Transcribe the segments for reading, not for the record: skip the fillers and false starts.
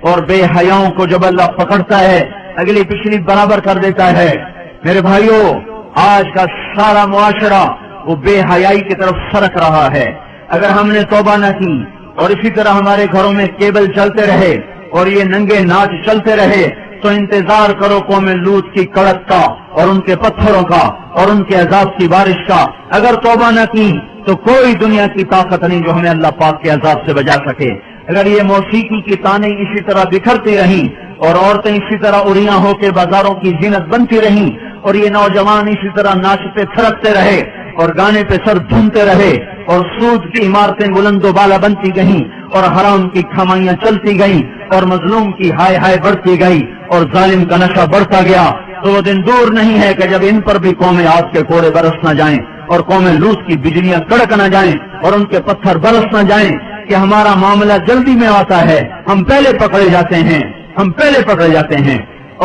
اور بے حیاؤں کو جب اللہ پکڑتا ہے اگلی پچھلی برابر کر دیتا ہے۔ میرے بھائیوں، آج کا سارا معاشرہ وہ بے حیائی کی طرف سرک رہا ہے۔ اگر ہم نے توبہ نہ کی اور اسی طرح ہمارے گھروں میں کیبل چلتے رہے اور یہ ننگے ناچ چلتے رہے تو انتظار کرو قوم لوط کی کڑک کا اور ان کے پتھروں کا اور ان کے عذاب کی بارش کا۔ اگر توبہ نہ کی تو کوئی دنیا کی طاقت نہیں جو ہمیں اللہ پاک کے عذاب سے بچا سکے۔ اگر یہ موسیقی کی تانیں اسی طرح بکھرتی رہیں اور عورتیں اسی طرح اریاں ہو کے بازاروں کی زینت بنتی رہیں اور یہ نوجوان اسی طرح ناچتے تھرکتے رہے اور گانے پہ سر دھومتے رہے اور سود کی عمارتیں بلند و بالا بنتی گئیں اور حرام کی کھمائیاں چلتی گئیں اور مظلوم کی ہائے ہائے بڑھتی گئی اور ظالم کا نشہ بڑھتا گیا، تو وہ دن دور نہیں ہے کہ جب ان پر بھی قوم عاد کے کوڑے برس نہ جائیں اور قوم لوط کی بجلیاں کڑک نہ جائیں اور ان کے پتھر برس نہ جائیں کہ ہمارا معاملہ جلدی میں آتا ہے، ہم پہلے پکڑے جاتے ہیں، ہم پہلے پکڑے جاتے ہیں۔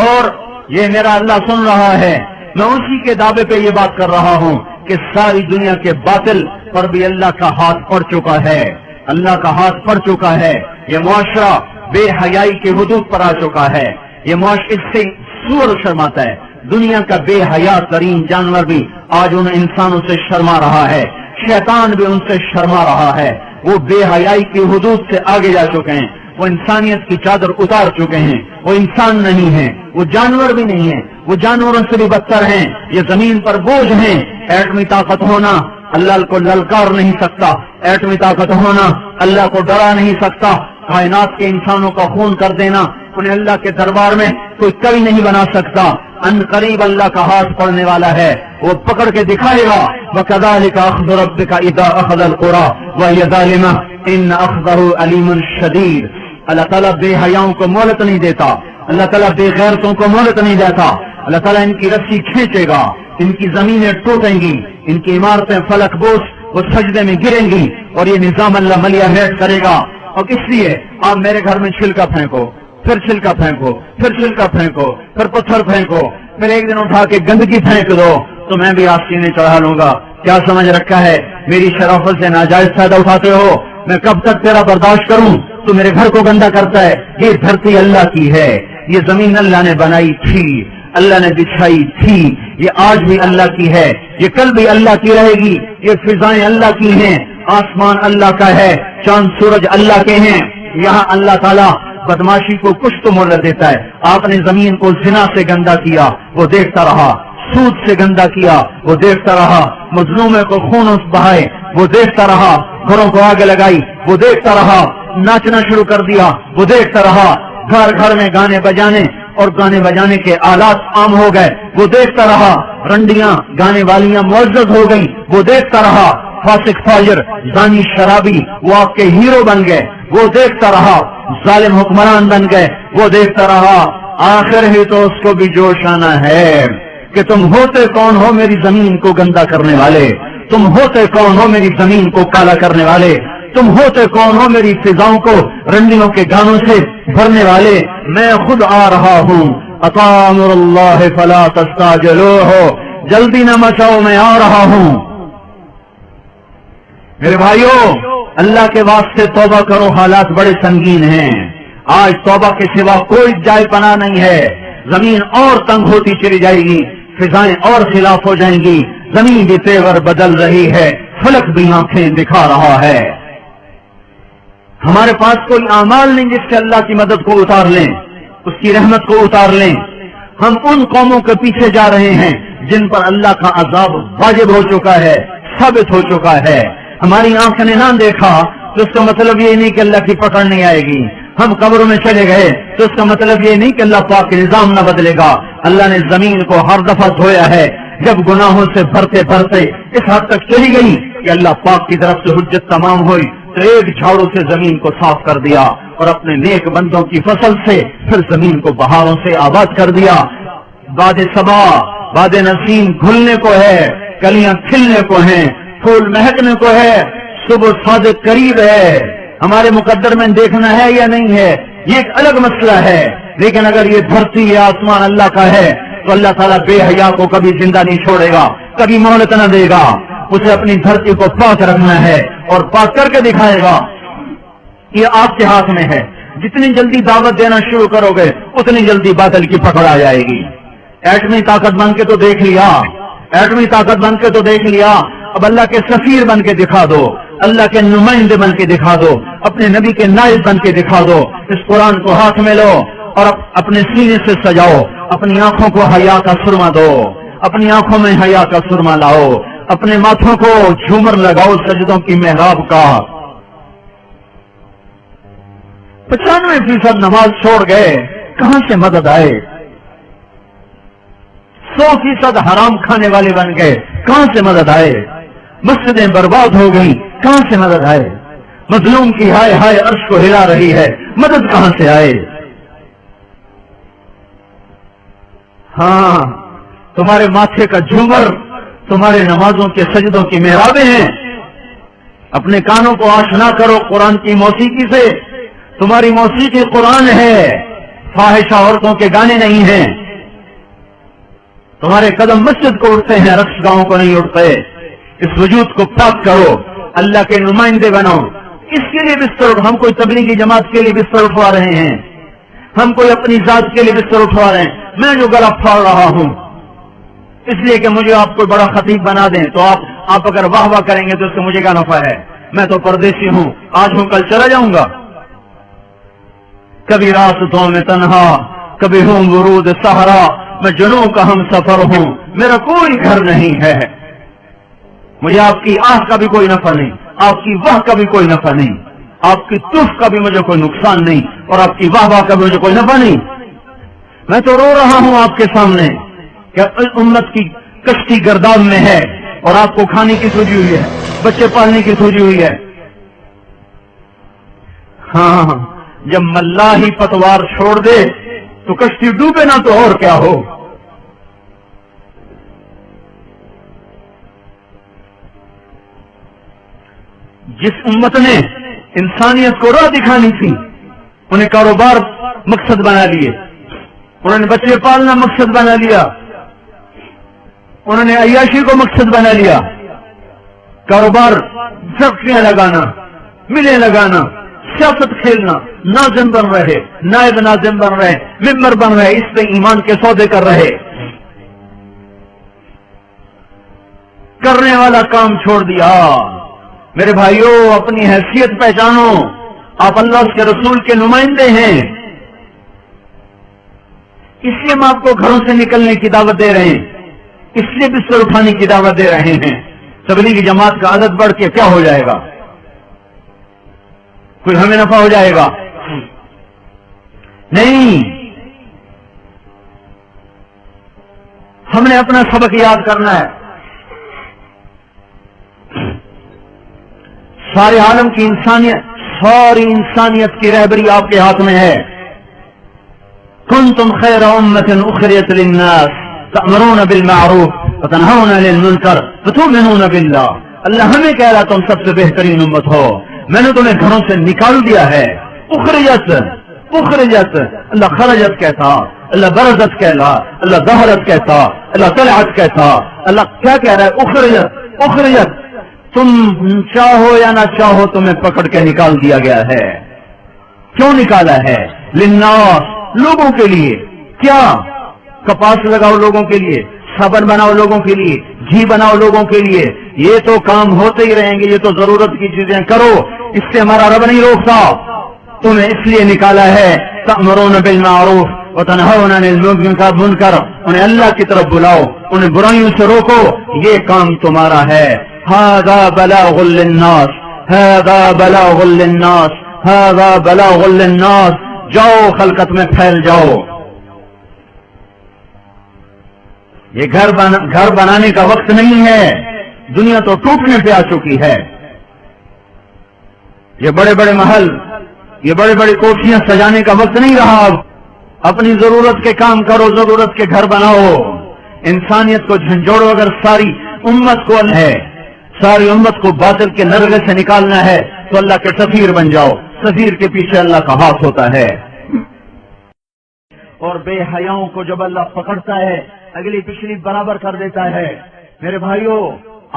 اور یہ میرا اللہ سن رہا ہے، میں اسی کے دعوے پہ یہ بات کر رہا ہوں کہ ساری دنیا کے باطل پر بھی اللہ کا ہاتھ پڑ چکا ہے، اللہ کا ہاتھ پڑ چکا ہے۔ یہ معاشرہ بے حیائی کے حدود پر آ چکا ہے، یہ معاشرے سے سور شرماتا ہے۔ دنیا کا بے حیا ترین جانور بھی آج ان انسانوں سے شرما رہا ہے، شیطان بھی ان سے شرما رہا ہے۔ وہ بے حیائی کی حدود سے آگے جا چکے ہیں، وہ انسانیت کی چادر اتار چکے ہیں، وہ انسان نہیں ہیں، وہ جانور بھی نہیں ہیں، وہ جانوروں سے بھی بدتر ہیں، یہ زمین پر بوجھ ہیں۔ ایٹمی طاقت ہونا اللہ کو للکار نہیں سکتا، ایٹمی طاقت ہونا اللہ کو ڈرا نہیں سکتا، کائنات کے انسانوں کا خون کر دینا انہیں اللہ کے دربار میں کوئی کبھی نہیں بنا سکتا۔ ان قریب اللہ کا ہاتھ پڑنے والا ہے، وہ پکڑ کے دکھائے گا۔ وَكَذَلِكَ أَخْذُ رَبِّكَ إِذَا أَخَذَ الْقُرَىٰ وَهِيَ ظَالِمَةٌ إِنَّ أَخْذَهُ أَلِيمٌ شَدِيدٌ۔ اللہ تعالیٰ بے حیاؤں کو مہلت نہیں دیتا، اللہ تعالیٰ بے غیرتوں کو مہلت نہیں دیتا۔ اللہ تعالیٰ ان کی رسی کھینچے گا، ان کی زمینیں ٹوٹیں گی، ان کی عمارتیں فلک بوس وہ سجدے میں گریں گی، اور یہ نظام اللہ ملیہ ہیٹ کرے گا۔ اور اس لیے آپ میرے گھر میں چھلکا پھینکو، پھر چھلکا پھینکو، پھر چھلکا پھینکو، پھر پتھر پھینکو، پھر ایک دن اٹھا کے گندگی پھینک دو تو میں بھی آپ سینے چڑھا لوں گا۔ کیا سمجھ رکھا ہے؟ میری شرافت سے ناجائز فائدہ اٹھاتے ہو، میں کب تک تیرا برداشت کروں؟ تو میرے گھر کو گندا کرتا ہے۔ یہ دھرتی اللہ کی ہے، یہ زمین اللہ نے بنائی تھی، اللہ نے بچھائی تھی، یہ آج بھی اللہ کی ہے، یہ کل بھی اللہ کی رہے گی، یہ فضائیں اللہ کی ہیں، آسمان اللہ کا ہے، چاند سورج اللہ کے ہیں۔ یہاں اللہ تعالیٰ بدماشی کو کچھ تو مہلت دیتا ہے۔ آپ نے زمین کو زنا سے گندا کیا، وہ دیکھتا رہا، سود سے گندا کیا، وہ دیکھتا رہا، مظلومے کو خون بہائے، وہ دیکھتا رہا، گھروں کو آگ لگائی، وہ دیکھتا رہا، ناچنا شروع کر دیا، وہ دیکھتا رہا، گھر گھر میں گانے بجانے اور گانے بجانے کے آلات عام ہو گئے، وہ دیکھتا رہا، رنڈیاں گانے والیاں معزز ہو گئیں، وہ دیکھتا رہا، فاسق فاجر زانی شرابی وہ آپ کے ہیرو بن گئے، وہ دیکھتا رہا، ظالم حکمران بن گئے، وہ دیکھتا رہا۔ آخر ہی تو اس کو بھی جوش آنا ہے کہ تم ہوتے کون ہو میری زمین کو گندا کرنے والے، تم ہوتے کون ہو میری زمین کو کالا کرنے والے، تم ہوتے کون ہو میری فضاؤں کو رنڈیوں کے گانوں سے بھرنے والے۔ میں خود آ رہا ہوں، اتی امر اللہ فلا تستعجلوہ، جلدی نہ مچاؤ، میں آ رہا ہوں۔ میرے بھائیوں، اللہ کے واسطے توبہ کرو، حالات بڑے سنگین ہیں۔ آج توبہ کے سوا کوئی جائے پناہ نہیں ہے۔ زمین اور تنگ ہوتی چلی جائے گی، فضائیں اور خلاف ہو جائیں گی، زمین بھی تیور بدل رہی ہے، فلک بھی آنکھیں دکھا رہا ہے۔ ہمارے پاس کوئی اعمال نہیں جس سے اللہ کی مدد کو اتار لیں، اس کی رحمت کو اتار لیں۔ ہم ان قوموں کے پیچھے جا رہے ہیں جن پر اللہ کا عذاب واجب ہو چکا ہے، ثابت ہو چکا ہے۔ ہماری آنکھ نے نہ دیکھا تو اس کا مطلب یہ نہیں کہ اللہ کی پکڑ نہیں آئے گی۔ ہم قبروں میں چلے گئے تو اس کا مطلب یہ نہیں کہ اللہ پاک کے نظام نہ بدلے گا۔ اللہ نے زمین کو ہر دفعہ دھویا ہے، جب گناہوں سے بھرتے بھرتے اس حد تک چلی گئی کہ اللہ پاک کی طرف سے حجت تمام ہوئی تو ایک جھاڑو سے زمین کو صاف کر دیا اور اپنے نیک بندوں کی فصل سے پھر زمین کو بہاروں سے آباد کر دیا۔ باد صبا، باد نسیم کھلنے کو ہے، کلیاں کھلنے کو ہیں، پھول مہکنے کو ہے، صبح صادق قریب ہے۔ ہمارے مقدر میں دیکھنا ہے یا نہیں ہے یہ ایک الگ مسئلہ ہے، لیکن اگر یہ دھرتی یا آسمان اللہ کا ہے تو اللہ تعالیٰ بے حیا کو کبھی زندہ نہیں چھوڑے گا، کبھی مہلت نہ دے گا۔ اسے اپنی دھرتی کو پاک رکھنا ہے اور پاک کر کے دکھائے گا۔ یہ آپ کے ہاتھ میں ہے، جتنی جلدی دعوت دینا شروع کرو گے اتنی جلدی باطل کی پکڑ آ جائے گی. ایٹمی طاقت بن کے تو دیکھ لیا, ایٹمی طاقت بن کے تو دیکھ لیا, اب اللہ کے سفیر بن کے دکھا دو, اللہ کے نمائندے بن کے دکھا دو, اپنے نبی کے نائب بن کے دکھا دو. اس قرآن کو ہاتھ میں لو اور اپنے سینے سے سجاؤ, اپنی آنکھوں کو حیا کا سرما دو, اپنی آنکھوں میں حیا کا سرما لاؤ, اپنے ماتھوں کو جھومر لگاؤ سجدوں کی محراب کا. 95% نماز چھوڑ گئے, کہاں سے مدد آئے؟ 100% حرام کھانے والے بن گئے, کہاں سے مدد آئے؟ مسجدیں برباد ہو گئی, کہاں سے مدد آئے؟ مظلوم کی ہائے ہائے عرش کو ہلا رہی ہے, مدد کہاں سے آئے؟ ہاں, تمہارے ماتھے کا جھومر تمہارے نمازوں کے سجدوں کی محرابیں ہیں. اپنے کانوں کو آشنا کرو قرآن کی موسیقی سے. تمہاری موسیقی قرآن ہے, فاحشہ عورتوں کے گانے نہیں ہیں. تمہارے قدم مسجد کو اٹھتے ہیں, رقص گاہوں کو نہیں اٹھتے. اس وجود کو پاک کرو, اللہ کے نمائندے بنو. اس کے لیے بستر, ہم کوئی تبلیغی جماعت کے لیے بستر اٹھوا رہے ہیں, ہم کوئی اپنی ذات کے لیے بستر اٹھوا رہے ہیں. میں جو گلا پھاڑ رہا ہوں اس لیے کہ مجھے آپ کو بڑا خطیب بنا دیں, تو آپ اگر واہ واہ کریں گے تو اس سے مجھے کیا نفع ہے؟ میں تو پردیسی ہوں, آج ہوں کل چلا جاؤں گا. کبھی راستوں میں تنہا, کبھی ہوں ورود صحرا, میں جنوں کا ہم سفر ہوں, میرا کوئی گھر نہیں ہے. مجھے آپ کی آہ کا بھی کوئی نفع نہیں, آپ کی واہ کا بھی کوئی نفع نہیں, آپ کی تف کا بھی مجھے کوئی نقصان نہیں, اور آپ کی واہ واہ کا بھی مجھے کوئی نفع نہیں. میں تو رو رہا ہوں آپ کے سامنے کہ امت کی کشتی گرداب میں ہے, اور آپ کو کھانے کی سوچی ہوئی ہے, بچے پالنے کی سوچی ہوئی ہے. ہاں, جب ملا ہی پتوار چھوڑ دے تو کشتی ڈوبے نہ تو اور کیا ہو. جس امت نے انسانیت کو راہ دکھانی تھی, انہیں کاروبار مقصد بنا لیے, انہوں نے بچے پالنا مقصد بنا لیا, انہوں نے عیاشی کو مقصد بنا لیا. کاروبار, فیکٹریاں لگانا, ملیں لگانا, سیاست کھیلنا, ناظم بن رہے, نائب ناظم بن رہے, ممبر بن رہے, اس پہ ایمان کے سودے کر رہے. کرنے والا کام چھوڑ دیا. میرے بھائیوں, اپنی حیثیت پہچانو, آپ اللہ کے رسول کے نمائندے ہیں. اس لیے ہم آپ کو گھروں سے نکلنے کی دعوت دے رہے ہیں, اس لیے بستر اٹھانے کی دعوت دے رہے ہیں. تبلیغی جماعت کا عدد بڑھ کے کیا ہو جائے گا؟ کوئی ہمیں نفع ہو جائے گا؟ نہیں. ہم نے اپنا سبق یاد کرنا ہے. سارے عالم کی انسانیت, ساری انسانیت کی رہبری آپ کے ہاتھ میں ہے. کنتم خیر امۃ اخرجت للناس تأمرون بالمعروف وتنہون عن المنکر وتؤمنون باللہ. اللہ ہمیں کہہ رہا تم سب سے بہترین امت ہو, میں نے تمہیں گھروں سے نکال دیا ہے. اخرجت, اخرجت, اللہ خرجت کہتا, اللہ برزت کہتا, اللہ ظہرت کہتا, اللہ طلعت کہتا. اللہ کیا کہہ رہا ہے؟ اخرجت, اخرجت. تم چاہو یا نہ چاہو تمہیں پکڑ کے نکال دیا گیا ہے. کیوں نکالا ہے؟ للناس, لوگوں کے لیے. کیا؟ کپاس لگاؤ لوگوں کے لیے, صابن بناؤ لوگوں کے لیے, گھی بناؤ لوگوں کے لیے. یہ تو کام ہوتے ہی رہیں گے, یہ تو ضرورت کی چیزیں کرو, اس سے ہمارا رب نہیں روکتا. تمہیں اس لیے نکالا ہے تأمرون بالمعروف وتنہون عن المنکر, انہیں اللہ کی طرف بلاؤ, انہیں برائیوں سے روکو. یہ کام تمہارا ہے. ھذا بلاغ للناس, ھذا بلاغ للناس, ھذا بلاغ للناس. جاؤ خلقت میں پھیل جاؤ. یہ گھر بنانے کا وقت نہیں ہے, دنیا تو ٹوٹنے پہ آ چکی ہے. یہ بڑے بڑے محل, یہ بڑے بڑے کوٹھیاں سجانے کا وقت نہیں رہا. اپنی ضرورت کے کام کرو, ضرورت کے گھر بناؤ. انسانیت کو جھنجھوڑو. اگر ساری امت کو ہے, ساری امت کو باطل کے نرغے سے نکالنا ہے تو اللہ کے سفیر بن جاؤ. سفیر کے پیچھے اللہ کا ہاتھ ہوتا ہے. اور بے حیاؤں کو جب اللہ پکڑتا ہے اگلی پچھلی برابر کر دیتا ہے. میرے بھائیوں,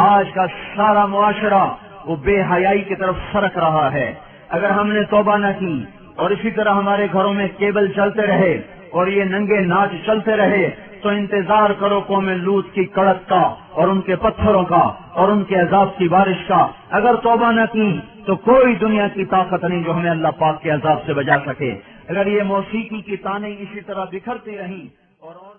آج کا سارا معاشرہ وہ بے حیائی کی طرف سرک رہا ہے. اگر ہم نے توبہ نہ کی, اور اسی طرح ہمارے گھروں میں کیبل چلتے رہے اور یہ ننگے ناچ چلتے رہے، تو انتظار کرو قوم لوط کی کڑک کا اور ان کے پتھروں کا اور ان کے عذاب کی بارش کا۔ اگر توبہ نہ کی تو کوئی دنیا کی طاقت نہیں جو ہمیں اللہ پاک کے عذاب سے بچا سکے۔ اگر یہ موسیقی کی تانیں اسی طرح بکھرتی رہیں اور